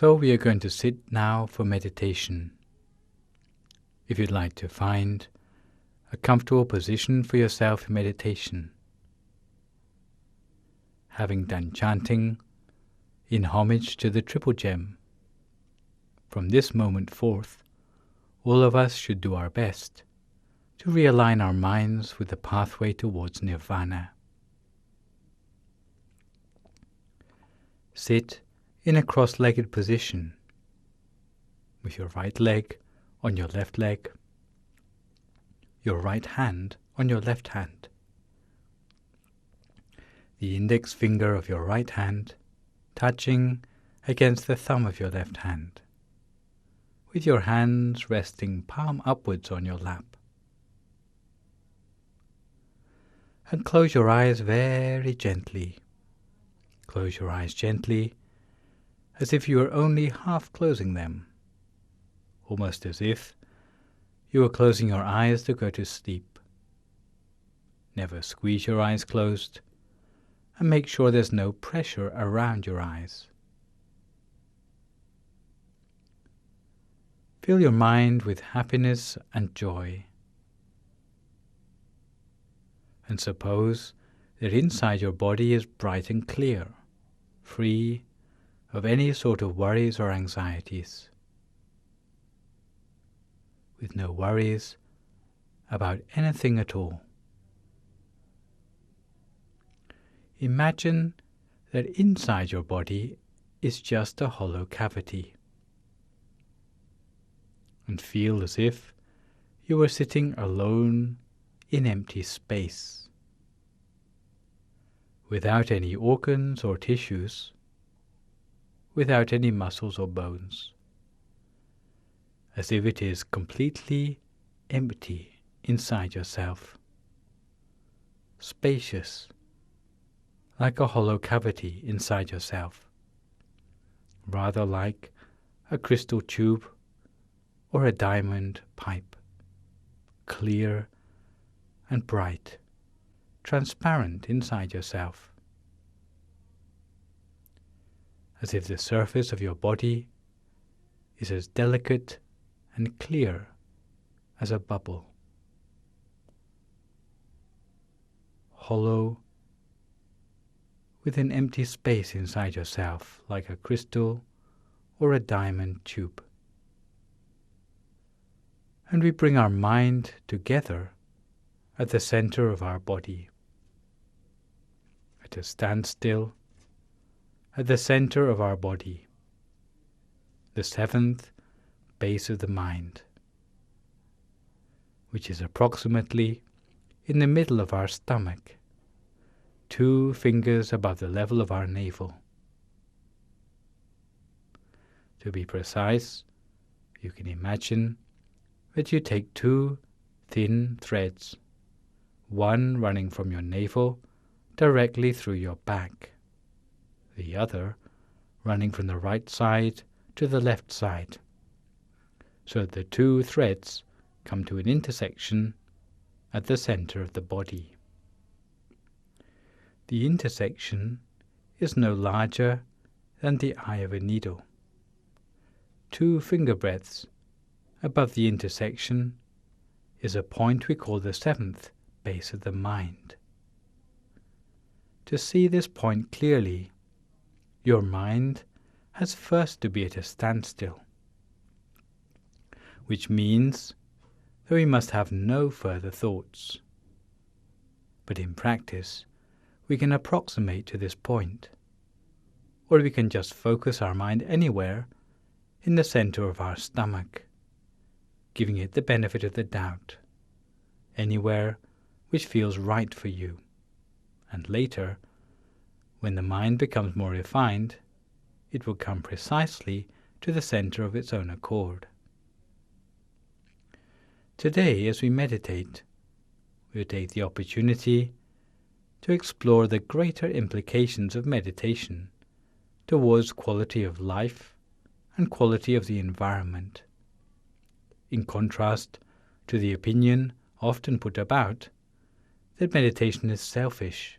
So we are going to sit now for meditation. If you'd like to find a comfortable position for yourself in meditation, having done chanting in homage to the Triple Gem, from this moment forth, all of us should do our best to realign our minds with the pathway towards nirvana. Sit in a cross-legged position, with your right leg on your left leg, your right hand on your left hand, the index finger of your right hand touching against the thumb of your left hand, with your hands resting palm upwards on your lap. And close your eyes very gently. Close your eyes gently, as if you were only half closing them, almost as if you were closing your eyes to go to sleep. Never squeeze your eyes closed, and make sure there's no pressure around your eyes. Fill your mind with happiness and joy. And suppose that inside your body is bright and clear, free of any sort of worries or anxieties, with no worries about anything at all. Imagine that inside your body is just a hollow cavity, and feel as if you were sitting alone in empty space, without any organs or tissues, without any muscles or bones, as if it is completely empty inside yourself, spacious, like a hollow cavity inside yourself, rather like a crystal tube or a diamond pipe, clear and bright, transparent inside yourself, as if the surface of your body is as delicate and clear as a bubble, hollow, with an empty space inside yourself, like a crystal or a diamond tube. And we bring our mind together at the center of our body, at a standstill, at the center of our body, the seventh base of the mind, which is approximately in the middle of our stomach, 2 fingers above the level of our navel. To be precise, you can imagine that you take 2 thin threads, one running from your navel directly through your back, the other running from the right side to the left side, so that the 2 threads come to an intersection at the center of the body. The intersection is no larger than the eye of a needle. 2 finger breadths above the intersection is a point we call the 7th base of the mind. To see this point clearly, your mind has first to be at a standstill, which means that we must have no further thoughts. But in practice, we can approximate to this point, or we can just focus our mind anywhere in the center of our stomach, giving it the benefit of the doubt, anywhere which feels right for you. And later, when the mind becomes more refined, it will come precisely to the center of its own accord. Today, as we meditate, we'll take the opportunity to explore the greater implications of meditation towards quality of life and quality of the environment, in contrast to the opinion often put about that meditation is selfish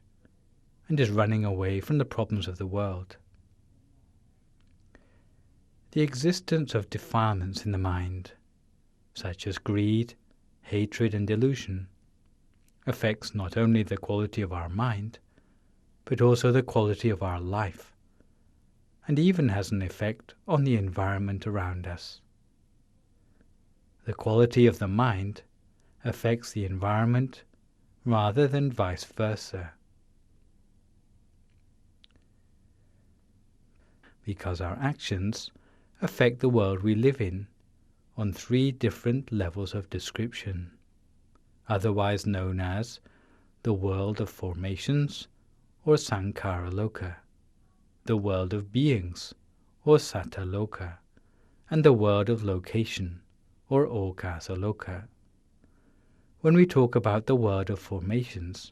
and is running away from the problems of the world. The existence of defilements in the mind, such as greed, hatred, and delusion, affects not only the quality of our mind, but also the quality of our life, and even has an effect on the environment around us. The quality of the mind affects the environment rather than vice versa. Because our actions affect the world we live in on 3 different levels of description, otherwise known as the world of formations, or Sankhara Loka, the world of beings, or Satta Loka, and the world of location, or Okasa Loka. When we talk about the world of formations,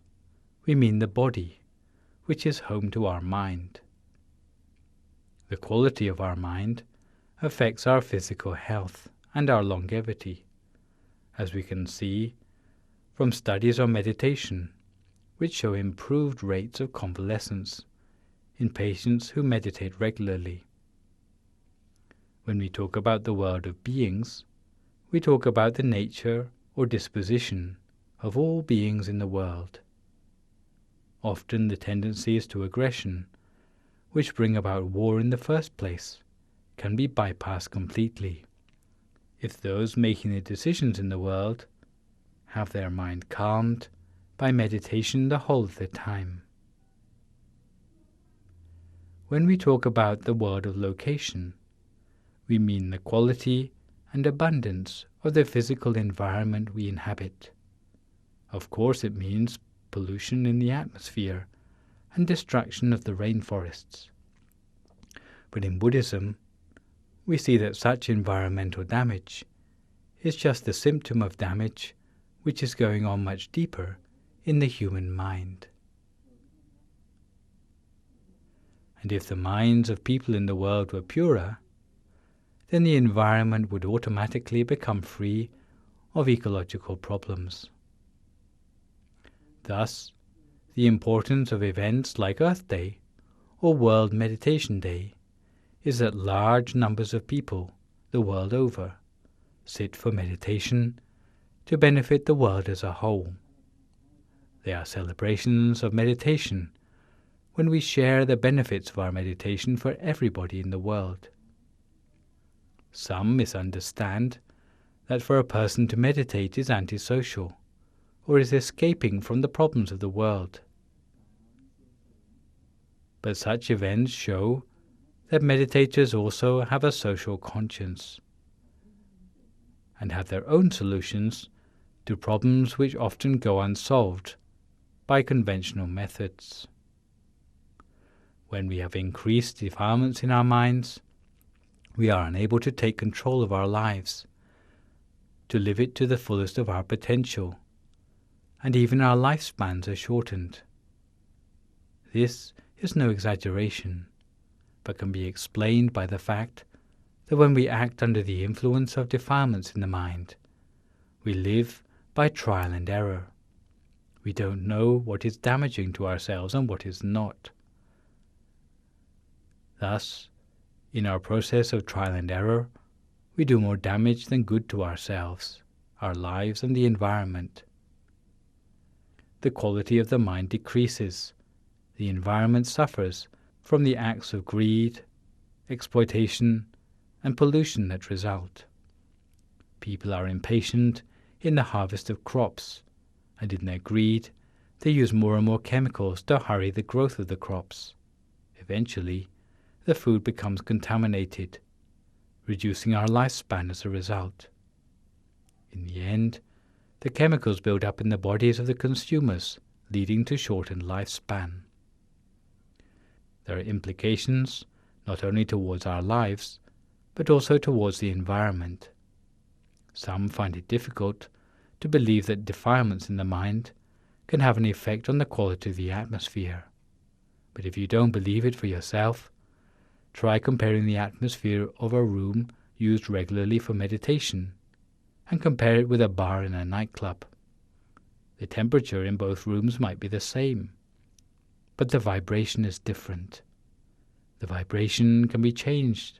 we mean the body, which is home to our mind. The quality of our mind affects our physical health and our longevity, as we can see from studies on meditation, which show improved rates of convalescence in patients who meditate regularly. When we talk about the world of beings, we talk about the nature or disposition of all beings in the world. Often the tendencies to aggression, which bring about war in the first place, can be bypassed completely if those making the decisions in the world have their mind calmed by meditation the whole of the time. When we talk about the world of location, we mean the quality and abundance of the physical environment we inhabit. Of course, it means pollution in the atmosphere and destruction of the rainforests. But in Buddhism, we see that such environmental damage is just the symptom of damage which is going on much deeper in the human mind. And if the minds of people in the world were purer, then the environment would automatically become free of ecological problems. Thus, the importance of events like Earth Day or World Meditation Day is that large numbers of people the world over sit for meditation to benefit the world as a whole. They are celebrations of meditation when we share the benefits of our meditation for everybody in the world. Some misunderstand that for a person to meditate is antisocial or is escaping from the problems of the world. But such events show that meditators also have a social conscience and have their own solutions to problems which often go unsolved by conventional methods. When we have increased defilements in our minds, we are unable to take control of our lives, to live it to the fullest of our potential, and even our lifespans are shortened. This is no exaggeration, but can be explained by the fact that when we act under the influence of defilements in the mind, we live by trial and error. We don't know what is damaging to ourselves and what is not. Thus, in our process of trial and error, we do more damage than good to ourselves, our lives, and the environment. The quality of the mind decreases. The environment suffers from the acts of greed, exploitation, and pollution that result. People are impatient in the harvest of crops, and in their greed, they use more and more chemicals to hurry the growth of the crops. Eventually, the food becomes contaminated, reducing our lifespan as a result. In the end, the chemicals build up in the bodies of the consumers, leading to shortened lifespan. There are implications not only towards our lives, but also towards the environment. Some find it difficult to believe that defilements in the mind can have an effect on the quality of the atmosphere. But if you don't believe it for yourself, try comparing the atmosphere of a room used regularly for meditation and compare it with a bar in a nightclub. The temperature in both rooms might be the same, but the vibration is different. The vibration can be changed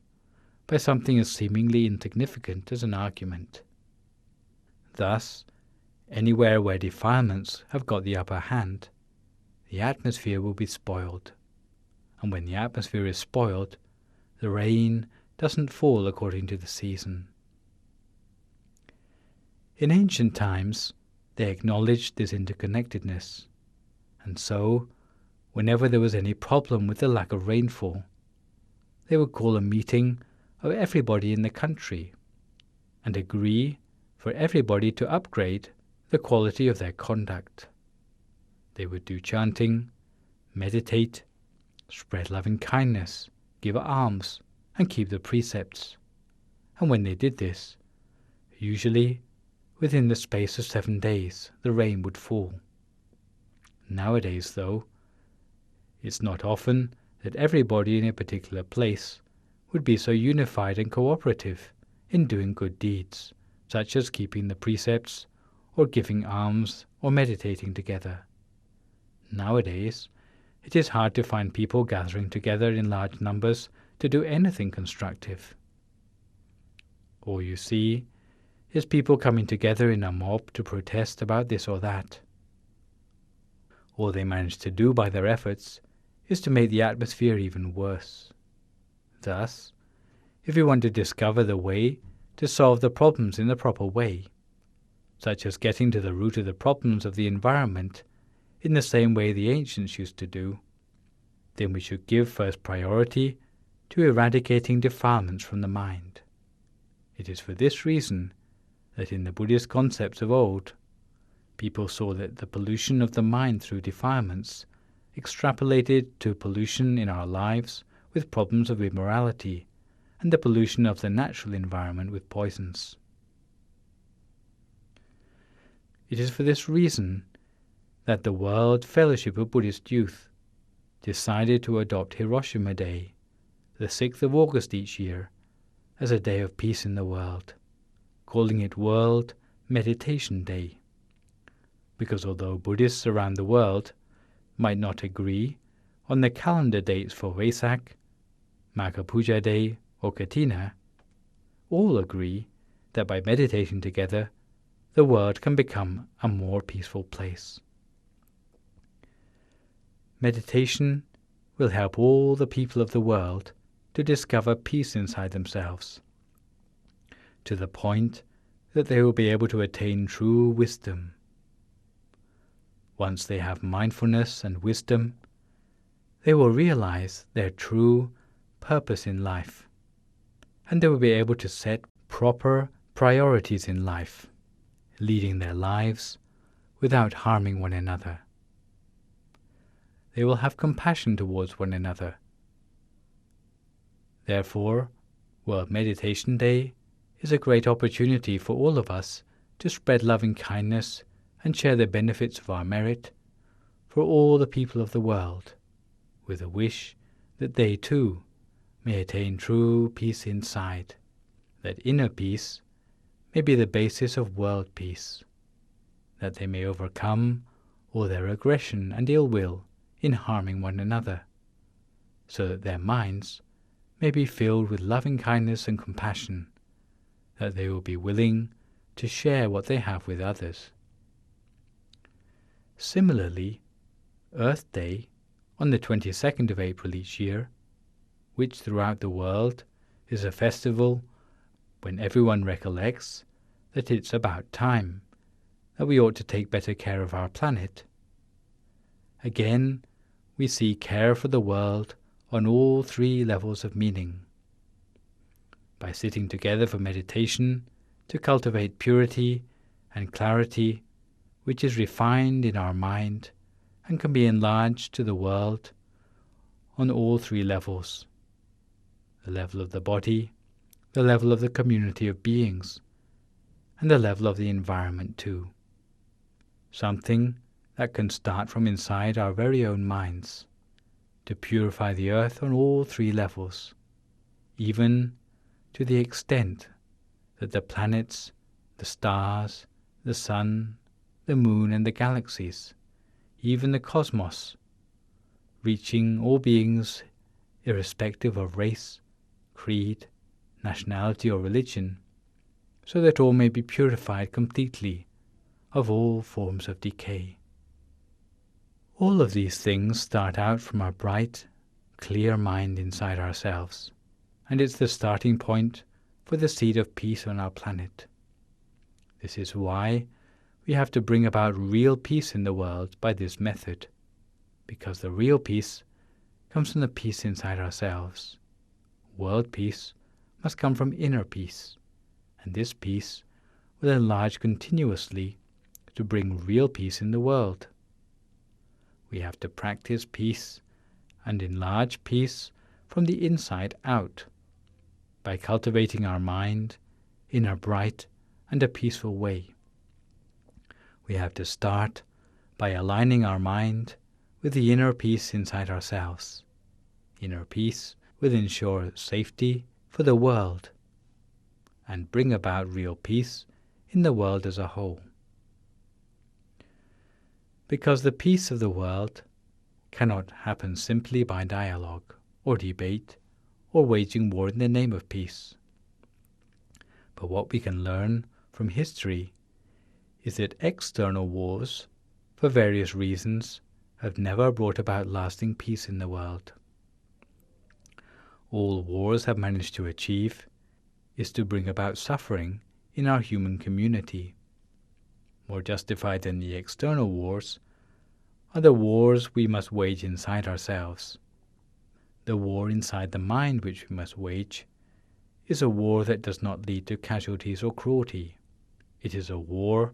by something as seemingly insignificant as an argument. Thus, anywhere where defilements have got the upper hand, the atmosphere will be spoiled. And when the atmosphere is spoiled, the rain doesn't fall according to the season. In ancient times, they acknowledged this interconnectedness, and so, whenever there was any problem with the lack of rainfall, they would call a meeting of everybody in the country and agree for everybody to upgrade the quality of their conduct. They would do chanting, meditate, spread loving kindness, give alms, and keep the precepts. And when they did this, usually within the space of 7 days, the rain would fall. Nowadays, though, it's not often that everybody in a particular place would be so unified and cooperative in doing good deeds, such as keeping the precepts, or giving alms, or meditating together. Nowadays, it is hard to find people gathering together in large numbers to do anything constructive. All you see is people coming together in a mob to protest about this or that. All they manage to do by their efforts is to make the atmosphere even worse. Thus, if we want to discover the way to solve the problems in the proper way, such as getting to the root of the problems of the environment in the same way the ancients used to do, then we should give first priority to eradicating defilements from the mind. It is for this reason that in the Buddhist concepts of old, people saw that the pollution of the mind through defilements extrapolated to pollution in our lives with problems of immorality, and the pollution of the natural environment with poisons. It is for this reason that the World Fellowship of Buddhist Youth decided to adopt Hiroshima Day, the 6th of August each year, as a day of peace in the world, calling it World Meditation Day. Because although Buddhists around the world might not agree on the calendar dates for Vesak, Magha Puja Day, or Katina, all agree that by meditating together, the world can become a more peaceful place. Meditation will help all the people of the world to discover peace inside themselves, to the point that they will be able to attain true wisdom. Once they have mindfulness and wisdom, they will realize their true purpose in life, and they will be able to set proper priorities in life, leading their lives without harming one another. They will have compassion towards one another. Therefore, World Meditation Day is a great opportunity for all of us to spread loving kindness and share the benefits of our merit for all the people of the world, with a wish that they too may attain true peace inside, that inner peace may be the basis of world peace, that they may overcome all their aggression and ill will in harming one another, so that their minds may be filled with loving kindness and compassion, that they will be willing to share what they have with others. Similarly, Earth Day, on the 22nd of April each year, which throughout the world is a festival when everyone recollects that it's about time that we ought to take better care of our planet. Again, we see care for the world on all 3 levels of meaning. By sitting together for meditation to cultivate purity and clarity, which is refined in our mind and can be enlarged to the world on all 3 levels: the level of the body, the level of the community of beings, and the level of the environment too. Something that can start from inside our very own minds, to purify the earth on all 3 levels, even to the extent that the planets, the stars, the sun, the moon and the galaxies, even the cosmos, reaching all beings irrespective of race, creed, nationality, or religion, so that all may be purified completely of all forms of decay. All of these things start out from our bright, clear mind inside ourselves, and it's the starting point for the seed of peace on our planet. This is why we have to bring about real peace in the world by this method, because the real peace comes from the peace inside ourselves. World peace must come from inner peace, and this peace will enlarge continuously to bring real peace in the world. We have to practice peace and enlarge peace from the inside out, by cultivating our mind in a bright and a peaceful way. We have to start by aligning our mind with the inner peace inside ourselves. Inner peace will ensure safety for the world and bring about real peace in the world as a whole. Because the peace of the world cannot happen simply by dialogue or debate or waging war in the name of peace. But what we can learn from history is that external wars, for various reasons, have never brought about lasting peace in the world. All wars have managed to achieve is to bring about suffering in our human community. More justified than the external wars are the wars we must wage inside ourselves. The war inside the mind which we must wage is a war that does not lead to casualties or cruelty. It is a war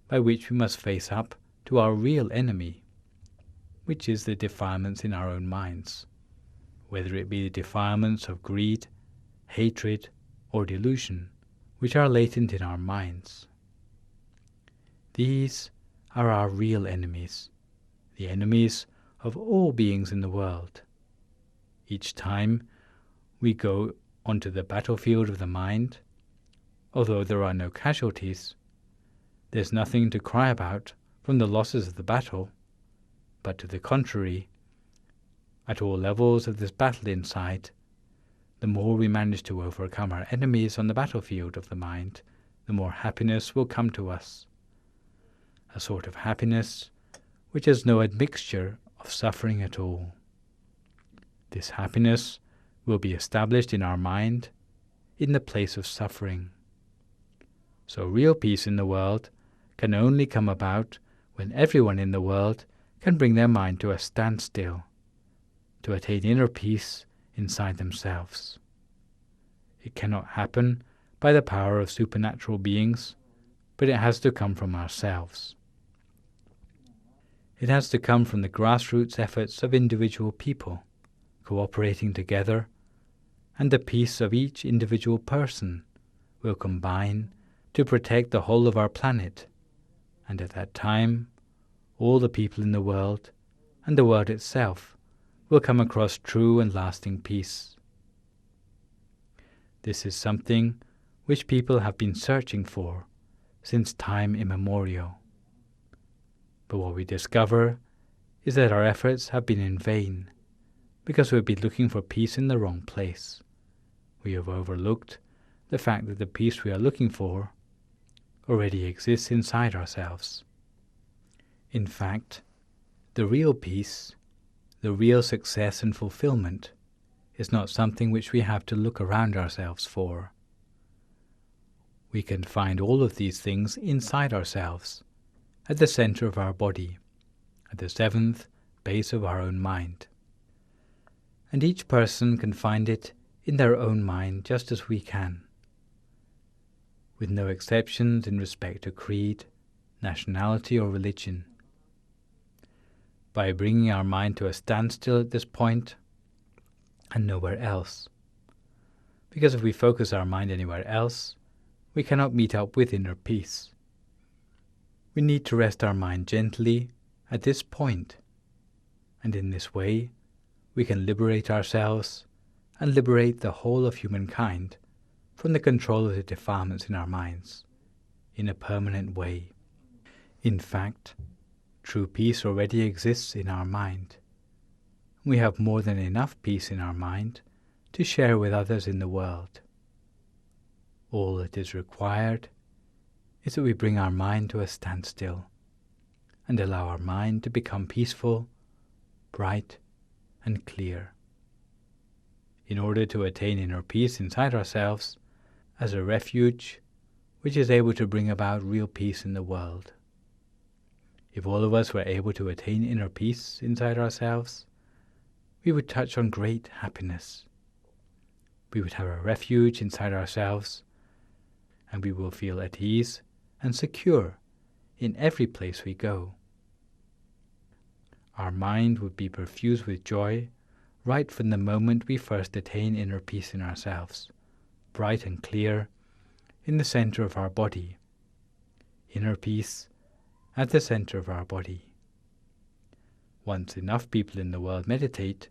by which we must face up to our real enemy, which is the defilements in our own minds, whether it be the defilements of greed, hatred, or delusion, which are latent in our minds. These are our real enemies, the enemies of all beings in the world. Each time we go onto the battlefield of the mind, although there are no casualties, there's nothing to cry about from the losses of the battle, but to the contrary, at all levels of this battle inside, the more we manage to overcome our enemies on the battlefield of the mind, the more happiness will come to us. A sort of happiness which has no admixture of suffering at all. This happiness will be established in our mind in the place of suffering. So real peace in the world can only come about when everyone in the world can bring their mind to a standstill, to attain inner peace inside themselves. It cannot happen by the power of supernatural beings, but it has to come from ourselves. It has to come from the grassroots efforts of individual people, cooperating together, and the peace of each individual person will combine to protect the whole of our planet, and at that time all the people in the world and the world itself will come across true and lasting peace. This is something which people have been searching for since time immemorial. But what we discover is that our efforts have been in vain, because we've been looking for peace in the wrong place. We have overlooked the fact that the peace we are looking for already exists inside ourselves. In fact, the real peace, the real success and fulfillment, is not something which we have to look around ourselves for. We can find all of these things inside ourselves, at the center of our body, at the seventh base of our own mind. And each person can find it in their own mind just as we can, with no exceptions in respect to creed, nationality, or religion. By bringing our mind to a standstill at this point and nowhere else. Because if we focus our mind anywhere else, we cannot meet up with inner peace. We need to rest our mind gently at this point, and in this way we can liberate ourselves and liberate the whole of humankind from the control of the defilements in our minds in a permanent way. In fact, true peace already exists in our mind. We have more than enough peace in our mind to share with others in the world. All that is required is that we bring our mind to a standstill and allow our mind to become peaceful, bright, and clear. In order to attain inner peace inside ourselves as a refuge which is able to bring about real peace in the world. If all of us were able to attain inner peace inside ourselves, we would touch on great happiness. We would have a refuge inside ourselves, and we will feel at ease and secure in every place we go. Our mind would be perfused with joy right from the moment we first attain inner peace in ourselves, bright and clear in the center of our body. Inner peace at the center of our body. Once enough people in the world meditate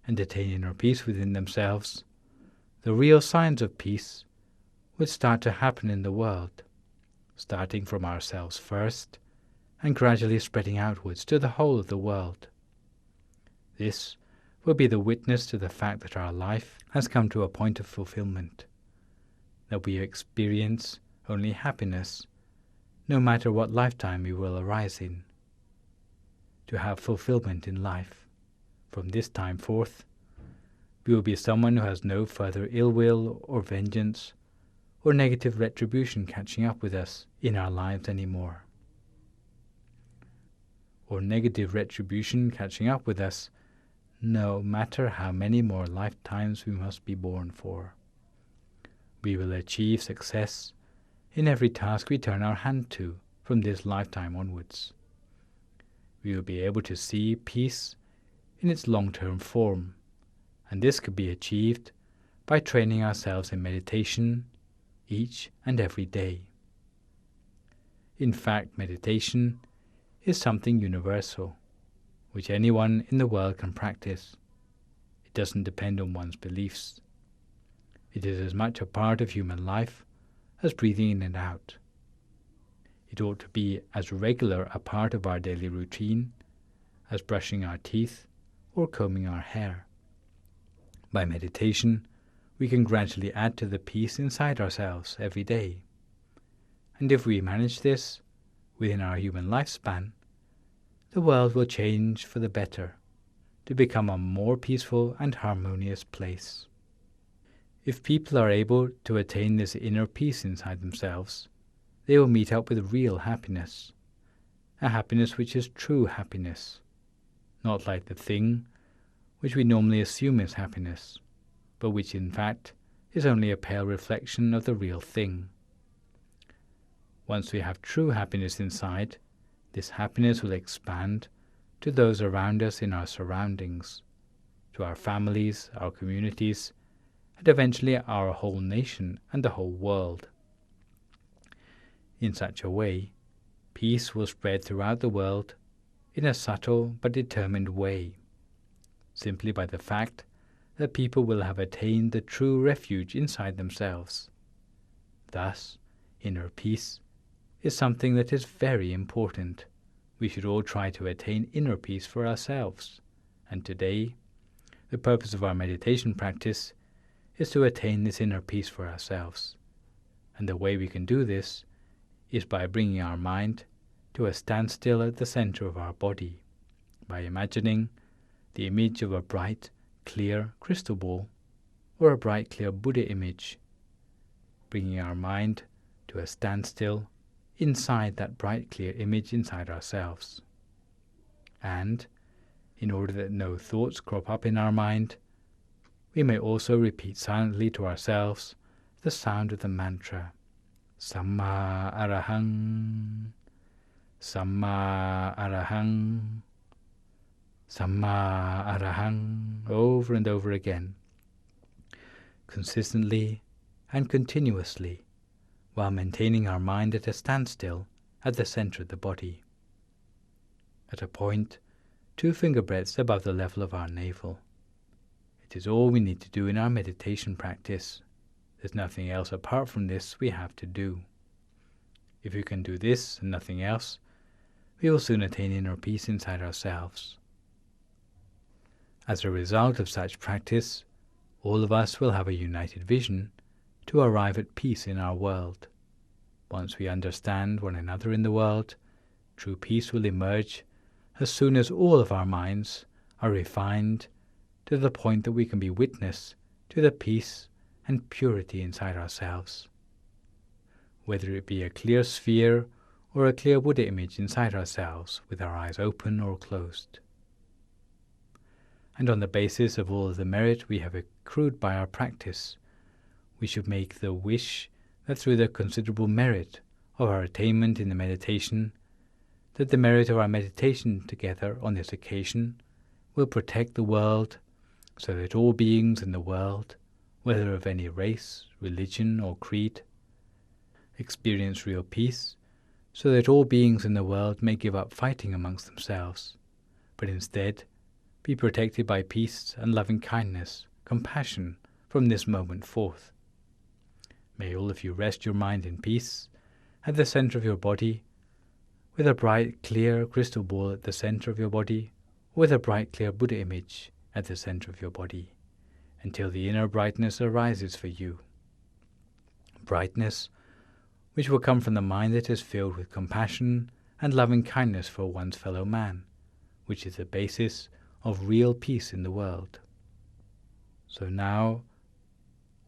and attain inner peace within themselves, the real signs of peace would start to happen in the world, starting from ourselves first and gradually spreading outwards to the whole of the world. This will be the witness to the fact that our life has come to a point of fulfillment, that we experience only happiness, no matter what lifetime we will arise in. To have fulfillment in life, from this time forth, we will be someone who has no further ill will or vengeance or negative retribution catching up with us in our lives anymore. Or negative retribution catching up with us, no matter how many more lifetimes we must be born for. We will achieve success in every task we turn our hand to from this lifetime onwards. We will be able to see peace in its long-term form, and this could be achieved by training ourselves in meditation each and every day. In fact, meditation is something universal, which anyone in the world can practice. It doesn't depend on one's beliefs. It is as much a part of human life as breathing in and out. It ought to be as regular a part of our daily routine as brushing our teeth or combing our hair. By meditation, we can gradually add to the peace inside ourselves every day. And if we manage this within our human lifespan, the world will change for the better, to become a more peaceful and harmonious place. If people are able to attain this inner peace inside themselves, they will meet up with real happiness, a happiness which is true happiness, not like the thing which we normally assume is happiness, but which in fact is only a pale reflection of the real thing. Once we have true happiness inside, this happiness will expand to those around us in our surroundings, to our families, our communities, and eventually our whole nation and the whole world. In such a way, peace will spread throughout the world in a subtle but determined way, simply by the fact that people will have attained the true refuge inside themselves. Thus, inner peace is something that is very important. We should all try to attain inner peace for ourselves, and today, the purpose of our meditation practice is to attain this inner peace for ourselves. And the way we can do this is by bringing our mind to a standstill at the center of our body, by imagining the image of a bright, clear crystal ball or a bright, clear Buddha image, bringing our mind to a standstill inside that bright, clear image inside ourselves. And, in order that no thoughts crop up in our mind, we may also repeat silently to ourselves the sound of the mantra, Samma Arahang, Samma Arahang, Samma Arahang, over and over again, consistently and continuously, while maintaining our mind at a standstill at the center of the body, at a point 2 finger breadths above the level of our navel. It is all we need to do in our meditation practice. There's nothing else apart from this we have to do. If we can do this and nothing else, we will soon attain inner peace inside ourselves. As a result of such practice, all of us will have a united vision to arrive at peace in our world. Once we understand one another in the world, true peace will emerge as soon as all of our minds are refined to the point that we can be witness to the peace and purity inside ourselves. Whether it be a clear sphere or a clear Buddha image inside ourselves with our eyes open or closed. And on the basis of all of the merit we have accrued by our practice, we should make the wish that through the considerable merit of our attainment in the meditation, that the merit of our meditation together on this occasion will protect the world, so that all beings in the world, whether of any race, religion, or creed, experience real peace, so that all beings in the world may give up fighting amongst themselves, but instead be protected by peace and loving kindness, compassion from this moment forth. May all of you rest your mind in peace at the center of your body, with a bright, clear crystal ball at the center of your body, with a bright, clear Buddha image at the center of your body, until the inner brightness arises for you. Brightness which will come from the mind that is filled with compassion and loving kindness for one's fellow man, which is the basis of real peace in the world. So now,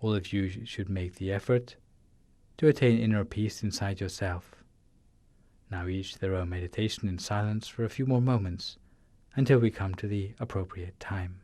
all of you should make the effort to attain inner peace inside yourself. Now each their own meditation in silence for a few more moments until we come to the appropriate time.